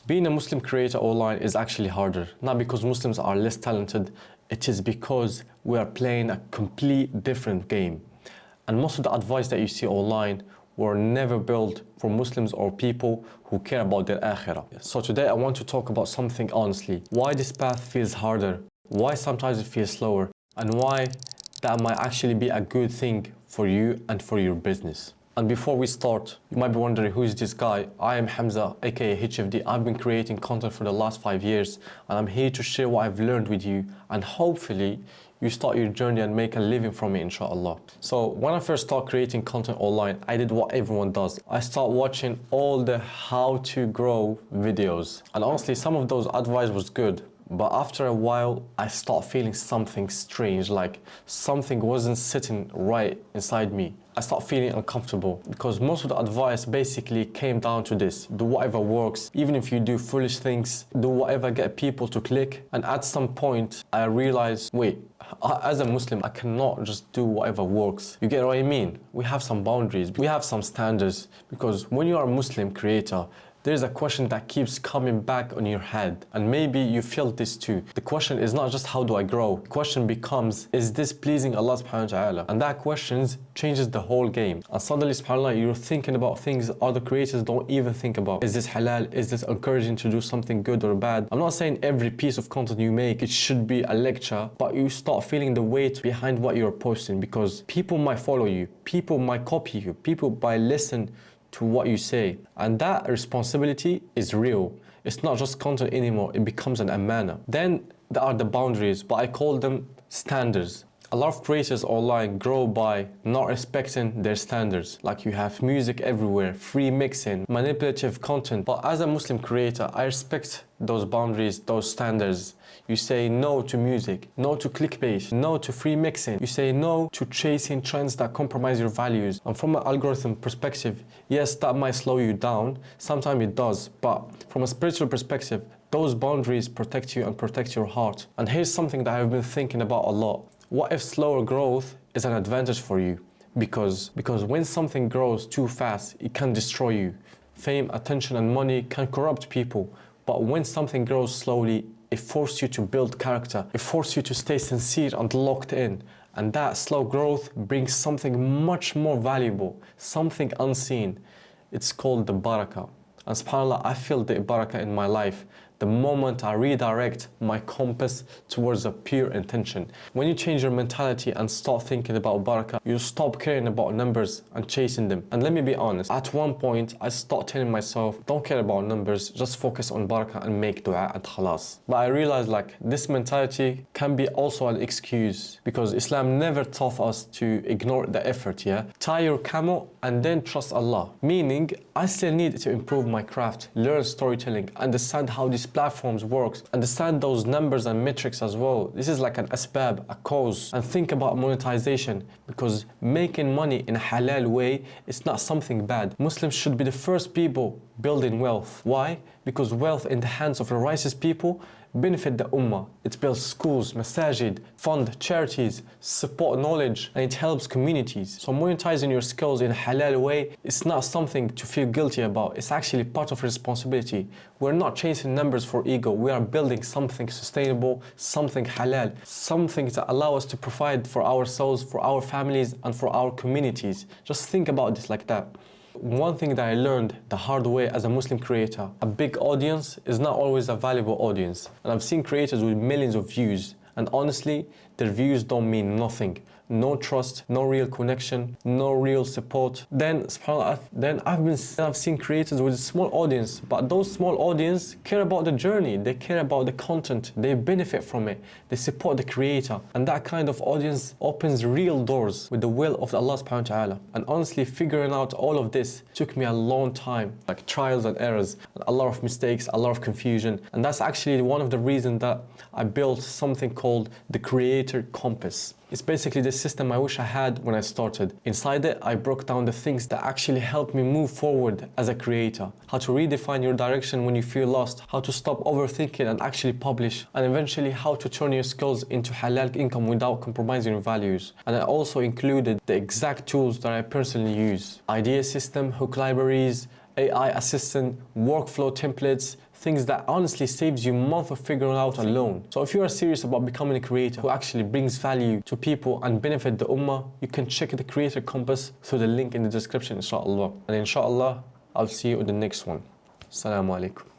Being a Muslim creator online is actually harder, not because Muslims are less talented, it is because we are playing a complete different game. And most of the advice that you see online were never built for Muslims or people who care about their akhirah. So today I want to talk about something honestly. Why this path feels harder, why sometimes it feels slower, and why that might actually be a good thing for you and for your business. And before we start, you might be wondering, who is this guy? I am Hamza, aka HFD. I've been creating content for the last 5 years, and I'm here to share what I've learned with you, and hopefully you start your journey and make a living from it, inshallah. So when I first started creating content online, I did what everyone does. I started watching all the how to grow videos. And honestly, some of those advice was good. But after a while, I started feeling something strange, like something wasn't sitting right inside me. I started feeling uncomfortable because most of the advice basically came down to this: do whatever works, even if you do foolish things, do whatever get people to click. And at some point, I realized, wait, as a Muslim, I cannot just do whatever works. You get what I mean? We have some boundaries, we have some standards, because when you are a Muslim creator, there's a question that keeps coming back on your head, and maybe you feel this too. The question is not just how do I grow? The question becomes, is this pleasing Allah subhanahu wa ta'ala? And that question changes the whole game. And suddenly, subhanAllah, you're thinking about things other creators don't even think about. Is this halal? Is this encouraging to do something good or bad? I'm not saying every piece of content you make, it should be a lecture, but you start feeling the weight behind what you're posting, because people might follow you, people might copy you, people might listen to what you say, and that responsibility is real. It's not just content anymore, it becomes an amana. Then there are the boundaries, but I call them standards. A lot of creators online grow by not respecting their standards. Like, you have music everywhere, free mixing, manipulative content. But as a Muslim creator, I respect those boundaries, those standards. You say no to music, no to clickbait, no to free mixing. You say no to chasing trends that compromise your values. And from an algorithm perspective, yes, that might slow you down. Sometimes it does. But from a spiritual perspective, those boundaries protect you and protect your heart. And here's something that I've been thinking about a lot. What if slower growth is an advantage for you? Because when something grows too fast, it can destroy you. Fame, attention, and money can corrupt people. But when something grows slowly, it forces you to build character. It forces you to stay sincere and locked in. And that slow growth brings something much more valuable, something unseen. It's called the barakah. And subhanAllah, I feel the barakah in my life the moment I redirect my compass towards a pure intention. When you change your mentality and start thinking about barakah, you stop caring about numbers and chasing them. And let me be honest, at one point I start telling myself, don't care about numbers, just focus on barakah and make dua and khalas. But I realized, like, this mentality can be also an excuse, because Islam never taught us to ignore the effort, yeah? Tie your camel and then trust Allah. Meaning, I still need to improve my craft, learn storytelling, understand how these platforms works, understand those numbers and metrics as well. This is like an asbab, a cause, and think about monetization, because making money in a halal way is not something bad. Muslims should be the first people building wealth. Why? Because wealth in the hands of the righteous people benefit the ummah. It builds schools, masajid, fund charities, support knowledge, and it helps communities. So monetizing your skills in a halal way is not something to feel guilty about. It's actually part of responsibility. We're not chasing numbers for ego. We are building something sustainable, something halal, something that allows us to provide for ourselves, for our families, and for our communities. Just think about this like that. One thing that I learned the hard way as a Muslim creator: a big audience is not always a valuable audience. And I've seen creators with millions of views, and honestly, their views don't mean nothing. No trust, no real connection, no real support. Then, subhanAllah, I've seen creators with a small audience, but those small audience care about the journey, they care about the content, they benefit from it, they support the creator. And that kind of audience opens real doors with the will of Allah subhanahu wa ta'ala. And honestly, figuring out all of this took me a long time, like trials and errors, a lot of mistakes, a lot of confusion. And that's actually one of the reasons that I built something called the Creator Compass. It's basically the system I wish I had when I started. Inside it, I broke down the things that actually helped me move forward as a creator. How to redefine your direction when you feel lost, how to stop overthinking and actually publish, and eventually how to turn your skills into halal income without compromising your values. And I also included the exact tools that I personally use: idea system, hook libraries, AI assistant, workflow templates, things that honestly saves you months of figuring out alone. So if you are serious about becoming a creator who actually brings value to people and benefit the ummah, you can check the Creator Compass through the link in the description, inshallah. And inshallah, I'll see you in the next one. Assalamu alaikum.